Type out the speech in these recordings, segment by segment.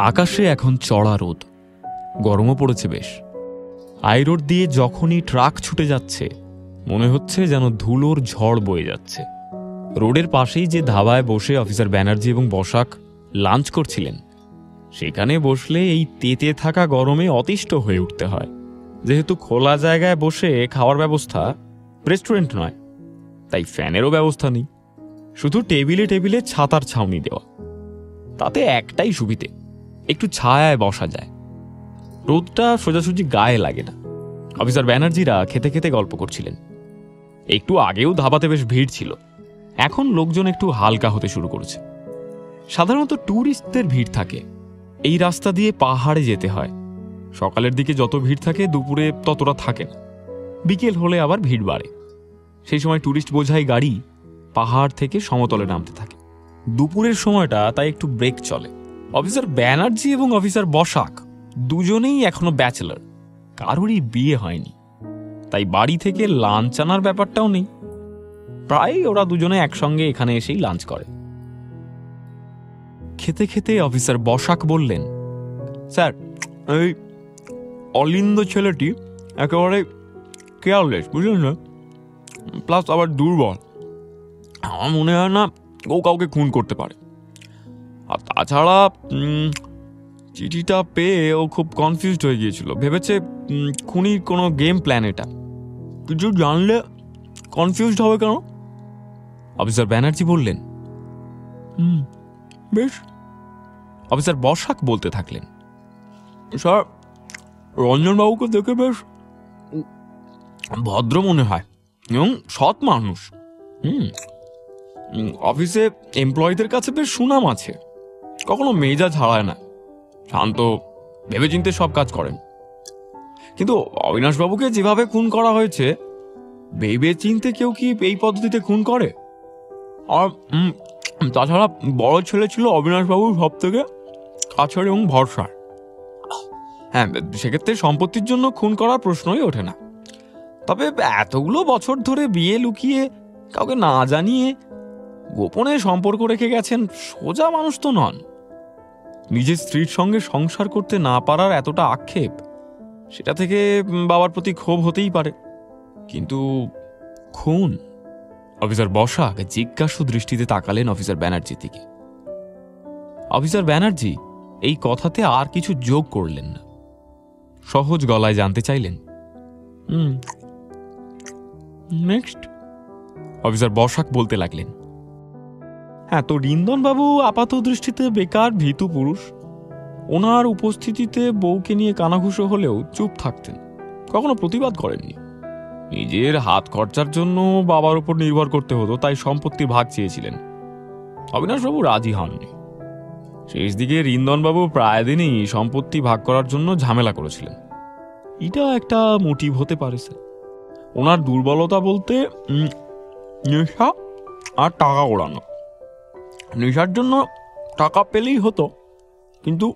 আকাশে এখন চড়া রোদ, গরমও পড়েছে বেশ। হাই রোড দিয়ে যখনই ট্রাক ছুটে যাচ্ছে মনে হচ্ছে যেন ধুলোর ঝড় বয়ে যাচ্ছে। রোডের পাশেই যে ধাবায় বসে অফিসার ব্যানার্জি এবং বসাক লাঞ্চ করছিলেন, সেখানে বসলে এই তেতে থাকা গরমে অতিষ্ঠ হয়ে উঠতে হয়। যেহেতু খোলা জায়গায় বসে খাওয়ার ব্যবস্থা, রেস্টুরেন্ট নয়, তাই ফ্যানেরও ব্যবস্থা নেই, শুধু টেবিলে টেবিলে ছাতার ছাউনি দেওয়া। তাতে একটাই সুবিধে, একটু ছায়ায় বসা যায়, রোদটা সোজাসুজি গায়ে লাগে না। অফিসার ব্যানার্জিরা খেতে খেতে গল্প করছিলেন। একটু আগেও ধাবাতে বেশ ভিড় ছিল, এখন লোকজন একটু হালকা হতে শুরু করেছে। সাধারণত ট্যুরিস্টদের ভিড় থাকে, এই রাস্তা দিয়ে পাহাড়ে যেতে হয়। সকালের দিকে যত ভিড় থাকে দুপুরে ততটা থাকে না, বিকেল হলে আবার ভিড় বাড়ে। সেই সময় ট্যুরিস্ট বোঝাই গাড়ি পাহাড় থেকে সমতলে নামতে থাকে। দুপুরের সময়টা তাই একটু ব্রেক চলে। অফিসার ব্যানার্জি এবং অফিসার বসাক দুজনেই এখনো ব্যাচেলর, কারোরই বিয়ে হয়নি, তাই বাড়ি থেকে লাঞ্চ আনার ব্যাপারটাও নেই। প্রায় ওরা দুজনে একসঙ্গে এখানে এসেই লাঞ্চ করে। খেতে খেতে অফিসার বসাক বললেন, স্যার, এই অলিন্দ ছেলেটি একেবারে কেয়ারলেস, বুঝলেন না, প্লাস আবার দুর্বল। আমার মনে হয় না ও কাউকে খুন করতে পারে। আর তাছাড়া চিঠিটা পেয়ে ও খুব কনফিউজড হয়ে গিয়েছিল, ভেবেছে খুনির কোনো গেম প্ল্যান এটা। কিছু জানলে কনফিউজড হবে কেন? অফিসার ব্যানার্জি বললেন, বেশ। অফিসার বসাক বলতে থাকলেন, স্যার, রঞ্জনবাবুকে দেখে বেশ ভদ্র মনে হয় এবং সৎ মানুষ। অফিসে এমপ্লয়ীদের কাছে বেশ সুনাম আছে, কখনো মেজাজ হারায় না, শান্ত, ভেবেচিন্তে সব কাজ করেন। কিন্তু অবিনাশবাবুকে যেভাবে খুন করা হয়েছে, ভেবেচিন্তে কেউ কি এই পদ্ধতিতে খুন করে? আর তাছাড়া বড় ছেলে ছিল অবিনাশবাবুর সব থেকে কাছের এবং ভরসার। হ্যাঁ, সেক্ষেত্রে সম্পত্তির জন্য খুন করার প্রশ্নই ওঠে না। তবে এতগুলো বছর ধরে বিয়ে লুকিয়ে কাউকে না জানিয়ে গোপনে সম্পর্ক রেখে গেছেন, সোজা মানুষ তো নন। নিজের স্ত্রীর সঙ্গে সংসার করতে না পারার এতটা আক্ষেপ, সেটা থেকে বাবার প্রতি ক্ষোভ হতেই পারে। কিন্তু খুন? অফিসার বসাক জিজ্ঞাসু দৃষ্টিতে তাকালেন অফিসার ব্যানার্জির দিকে। অফিসার ব্যানার্জি এই কথাতে আর কিছু যোগ করলেন না, সহজ গলায় জানতে চাইলেন, নেক্সট? অফিসার বসাক বলতে লাগলেন, হ্যাঁ, তো রিন্দনবাবু আপাত দৃষ্টিতে বেকার ভীতু পুরুষ। ওনার উপস্থিতিতে বউকে নিয়ে কানাঘুষো হলেও চুপ থাকতেন, কখনো প্রতিবাদ করেননি। নিজের হাত খরচার জন্য বাবার উপর নির্ভর করতে হতো, তাই সম্পত্তির ভাগ চেয়েছিলেন। অবিনাশবাবু রাজি হননি। শেষ দিকে রিন্দনবাবু প্রায় দিনই সম্পত্তি ভাগ করার জন্য ঝামেলা করেছিলেন। এটা একটা মোটিভ হতে পারে স্যার। ওনার দুর্বলতা বলতে নেশা আর টাকা ওড়ানো। নেশার জন্য টাকা পেলেই হতো, কিন্তু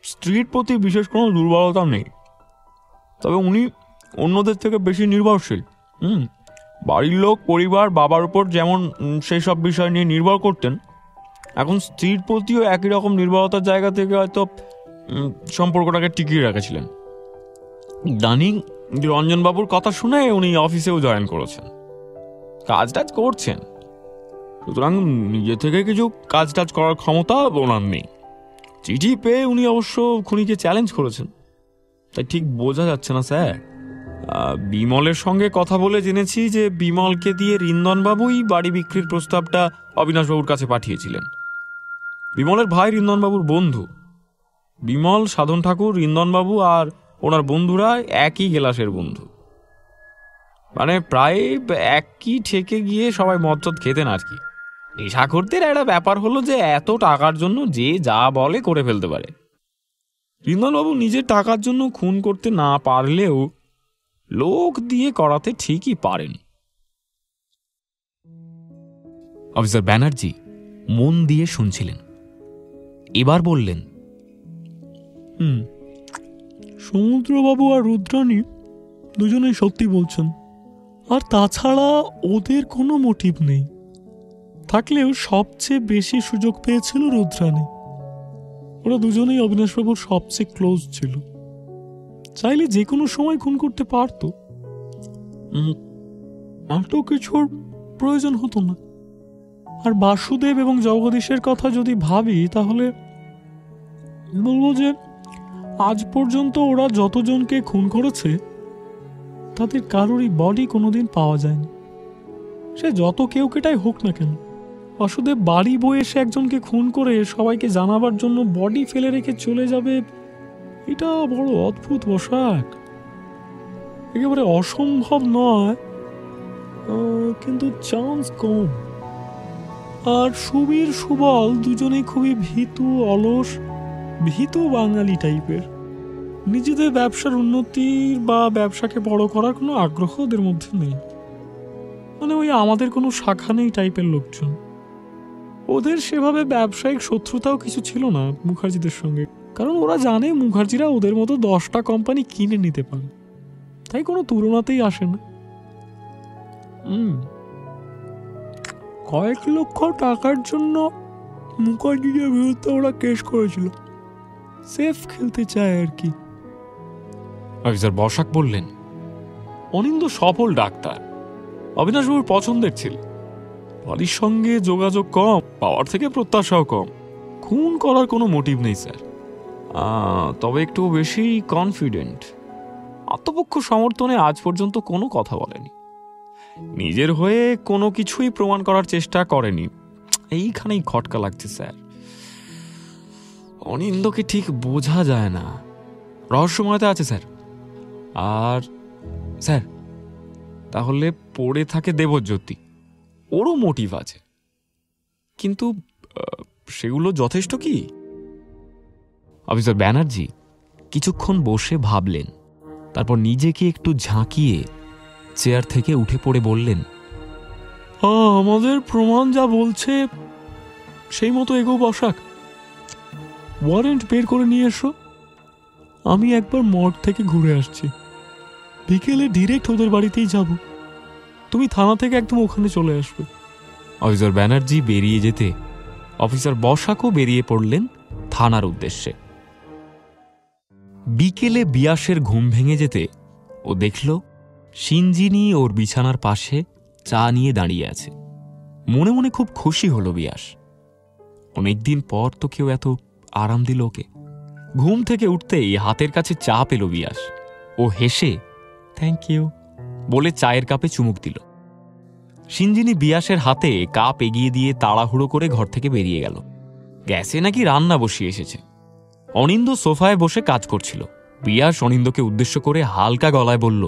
স্ত্রীর প্রতি বিশেষ কোনো দুর্বলতা নেই। তবে উনি অন্যদের থেকে বেশি নির্ভরশীল। বাড়ির লোক, পরিবার, বাবার উপর যেমন সেই সব বিষয় নিয়ে নির্ভর করতেন, এখন স্ত্রীর প্রতিও একই রকম নির্ভরতার জায়গা থেকে হয়তো সম্পর্কটাকে টিকিয়ে রেখেছিলেন। ইদানিং রঞ্জনবাবুর কথা শুনে উনি অফিসেও জয়েন করেছেন, কাজ টাজ করছেন। সুতরাং নিজে থেকে কিছু কাজ টাজ করার ক্ষমতা ওনার নেই। চিঠি পেয়ে উনি অবশ্য খুনিকে চ্যালেঞ্জ করেছেন, তাই ঠিক বোঝা যাচ্ছে না স্যার। বিমলের সঙ্গে কথা বলে জেনেছি যে বিমলকে দিয়ে রিন্দনবাবুই বাড়ি বিক্রির প্রস্তাবটা অবিনাশবাবুর কাছে পাঠিয়েছিলেন। বিমলের ভাই রিন্দনবাবুর বন্ধু। বিমল, সাধন ঠাকুর, রিন্দনবাবু আর ওনার বন্ধুরা একই গেলাসের বন্ধু, মানে প্রায় একই ঠেকে গিয়ে সবাই মদ খেতেন আর কি। নেশাখোরদের একটা ব্যাপার হলো যে এত টাকার জন্য যে যা বলে করে ফেলতে পারে। রিন্দনবাবু নিজের টাকার জন্য খুন করতে না পারলেও লোক দিয়ে করাতে ঠিকই পারেন। অফিসার ব্যানার্জি মন দিয়ে শুনছিলেন, এবার বললেন, সমুদ্রবাবু আর রুদ্রাণী দুজনেই সত্যি বলছেন, আর তাছাড়া ওদের কোনো মোটিভ নেই। থাকলেও সবচেয়ে বেশি সুযোগ পেয়েছিল রুদ্রাণী। ওরা দুজনেই অবিনাশবাবুর সবচেয়ে ক্লোজ ছিল, চাইলে যে কোনো সময় খুন করতে পারতো। এত কিছুর প্রয়োজন হতো না। আর বাসুদেব এবং জগদীশের কথা যদি ভাবি তাহলে বলবো যে আজ পর্যন্ত ওরা যতজনকে খুন করেছে তাদের কারোরই বডি কোনোদিন পাওয়া যায়নি, সে যত কেউ কেটাই হোক না কেন। বাসুদেব বাড়ি বয়ে এসে একজনকে খুন করে সবাইকে জানাবার জন্য বডি ফেলে রেখে চলে যাবে, এটা বড় অদ্ভুত বসাক। একেবারে অসম্ভব নয়, কিন্তু চান্স কম। আর সুবীর সুবল দুজনেই খুবই ভীতু, অলস, ভীতু বাঙালি টাইপের। নিজেদের ব্যবসার উন্নতির বা ব্যবসাকে বড় করার কোনো আগ্রহ ওদের মধ্যে নেই। মানে ওই আমাদের কোনো শাখা নেই টাইপের লোকজন। ওদের সেভাবে ব্যবসায়িক শত্রুতাও কিছু ছিল না মুখার্জিদের সঙ্গে, কারণ ওরা জানে মুখার্জিরা ওদের মতো 10টা কোম্পানি কিনে নিতে পারে, তাই কোনো তুলনাতেই আসে না। কয়েক লক্ষ টাকার জন্য মুখার্জিদের বিরুদ্ধে ওরা কেস করেছিল, সেফ খেলতে চায় আর কি। অফিসার বসাক বললেন, অনিন্দ সফল ডাক্তার, অবিনাশবাবুর পছন্দের ছিল। বাড়ির সঙ্গে যোগাযোগ কম, পাওয়ার থেকে প্রত্যাশাও কম। খুন করার কোনো মোটিভ নেই স্যার, তবে একটু বেশি কনফিডেন্ট। আত্মপক্ষ সমর্থনে আজ পর্যন্ত কোনো কথা বলেনি, নিজের হয়ে কোনো কিছুই প্রমাণ করার চেষ্টা করেনি। এইখানেই খটকা লাগছে স্যার। অনিন্দকে ঠিক বোঝা যায় না, রহস্যময়তা আছে স্যার। আর স্যার তাহলে পড়ে থাকে দেবজ্যোতি, ওরও মোটিভ আছে, কিন্তু সেগুলো যথেষ্ট কি? অফিসার ব্যানার্জি কিছুক্ষণ বসে ভাবলেন, তারপর নিজেকে একটু ঝাঁকিয়ে চেয়ার থেকে উঠে পড়ে বললেন, আমাদের প্রমাণ যা বলছে সেই মতো এগো বসাক। ওয়ারেন্ট বের করে নিয়ে এসো। আমি একবার মর্গ থেকে ঘুরে আসছি, বিকেলে ডিরেক্ট ওদের বাড়িতেই যাব। তুমি থানা থেকে একদম ওখানে চলে আসবে। অফিসার ব্যানার্জি বেরিয়ে যেতে অফিসার বসাকও বেরিয়ে পড়লেন থানার উদ্দেশ্যে। বিকেলে বিয়াসের ঘুম ভেঙে যেতে ও দেখল সিঞ্জিনি ওর বিছানার পাশে চা নিয়ে দাঁড়িয়ে আছে। মনে মনে খুব খুশি হলো বিয়াস, অনেকদিন পর তো কেউ এত আরাম দিল ওকে। ঘুম থেকে উঠতেই হাতের কাছে চা পেল বিয়াস। ও হেসে থ্যাংক ইউ বলে চায়ের কাপে চুমুক দিল। সিঞ্জিনি বিয়াসের হাতে কাপ এগিয়ে দিয়ে তাড়াহুড়ো করে ঘর থেকে বেরিয়ে গেল। গ্যাসে নাকি রান্না বসিয়ে এসেছে। অনিন্দ সোফায় বসে কাজ করছিল। বিয়াস অনিন্দকে উদ্দেশ্য করে হালকা গলায় বলল,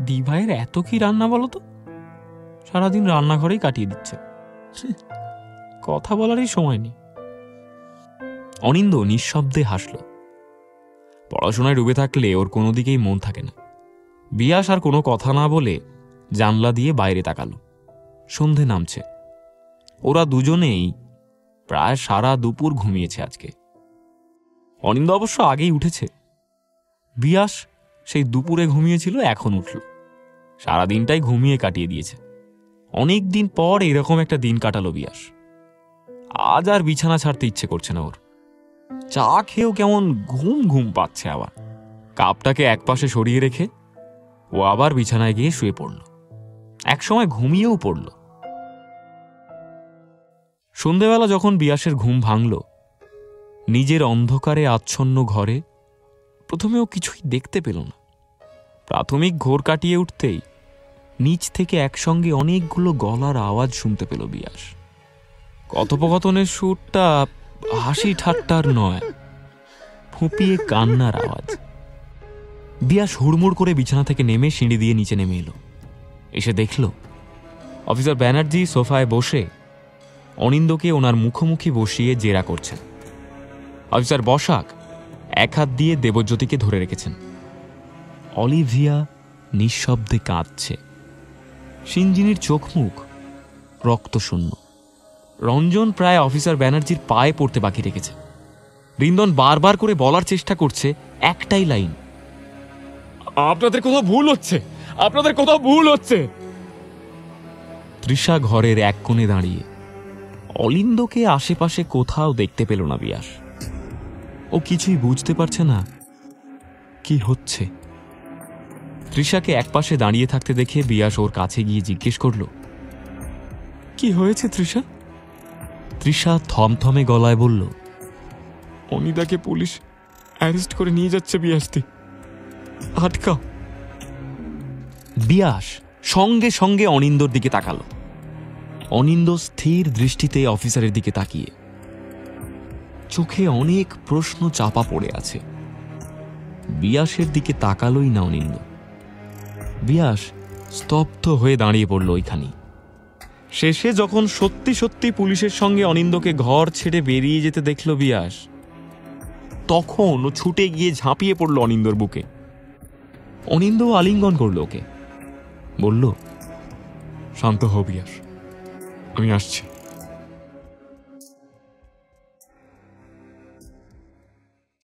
দিভাইয়ের এত কি রান্না বলো তো, সারাদিন রান্নাঘরেই কাটিয়ে দিচ্ছে, কথা বলারই সময় নেই। অনিন্দ নিঃশব্দে হাসল। পড়াশোনায় ডুবে থাকলে ওর কোনো দিকেই মন থাকে না। বিয়াস আর কোনো কথা না বলে জানলা দিয়ে বাইরে তাকালো। সন্ধে নামছে। ওরা দুজনেই প্রায় সারা দুপুর ঘুমিয়েছে আজকে। অনিন্দ অবশ্য আগেই উঠেছে। বিয়াস সেই দুপুরে ঘুমিয়েছিল, এখন উঠল। সারাদিনটাই ঘুমিয়ে কাটিয়ে দিয়েছে। অনেক দিন পর এরকম একটা দিন কাটালো বিয়াস। আজ আর বিছানা ছাড়তে ইচ্ছে করছে না ওর। চা খেয়েও কেমন ঘুম ঘুম পাচ্ছে। আবার কাপটাকে একপাশে সরিয়ে রেখে ও আবার বিছানায় গিয়ে শুয়ে পড়ল। একসময় ঘুমিয়েও পড়ল। সন্ধেবেলা যখন বিয়াসের ঘুম ভাঙল, নিজের অন্ধকারে আচ্ছন্ন ঘরে প্রথমেও কিছুই দেখতে পেল না। প্রাথমিক ঘোর কাটিয়ে উঠতেই নিচ থেকে একসঙ্গে অনেকগুলো গলার আওয়াজ শুনতে পেল বিয়াস। কথোপকথনের সুরটা হাসি ঠাট্টার নয়, ফুঁপিয়ে কান্নার আওয়াজ। বিয়াস হুড়মুড় করে বিছানা থেকে নেমে সিঁড়ি দিয়ে নিচে নেমে এলো। এসে দেখল অফিসার ব্যানার্জি সোফায় বসে অনিন্দকে ওনার মুখোমুখি বসিয়ে জেরা করছেন। অফিসার বসাক এক হাত দিয়ে দেবজ্যোতিকে ধরে রেখেছেন। অলিভিয়া নিঃশব্দে কাঁদছে। সিঞ্জিনির চোখ মুখ রক্তশূন্য। রঞ্জন প্রায় অফিসার ব্যানার্জির পায়ে পড়তে বাকি রেখেছে। রিন্দন বারবার করে বলার চেষ্টা করছে একটাই লাইন, আপনাদের কোথাও ভুল হচ্ছে, আপনাদের কোথাও ভুল হচ্ছে। তৃষা ঘরের এক কোণে দাঁড়িয়ে অলিন্দকে আশেপাশে কোথাও দেখতে পেল না বিয়াস। ও কিছুই বুঝতে পারছে না কি হচ্ছে। তৃষাকে একপাশে দাঁড়িয়ে থাকতে দেখে বিয়াস ওর কাছে গিয়ে জিজ্ঞেস করল, কি হয়েছে তৃষা? তৃষা থমথমে গলায় বলল, অনিদাকে পুলিশ অ্যারেস্ট করে নিয়ে যাচ্ছে বিয়াসদি, আটকাও। বিয়াস সঙ্গে সঙ্গে অনিন্দর দিকে তাকালো। অনিন্দ স্থির দৃষ্টিতে অফিসারের দিকে তাকিয়ে, চোখে অনেক প্রশ্ন চাপা পড়ে আছে। বিয়াসের দিকে তাকালোই না অনিন্দ। বিয়াস স্তব্ধ হয়ে দাঁড়িয়ে পড়ল ওইখানে। শেষে যখন সত্যি সত্যি পুলিশের সঙ্গে অনিন্দকে ঘর ছেড়ে বেরিয়ে যেতে দেখল বিয়াস, তখন ও ছুটে গিয়ে ঝাঁপিয়ে পড়ল অনিন্দর বুকে। অনিন্দ আলিঙ্গন করল ওকে, বলল, শান্ত হও বিয়াস, আমি আসছি।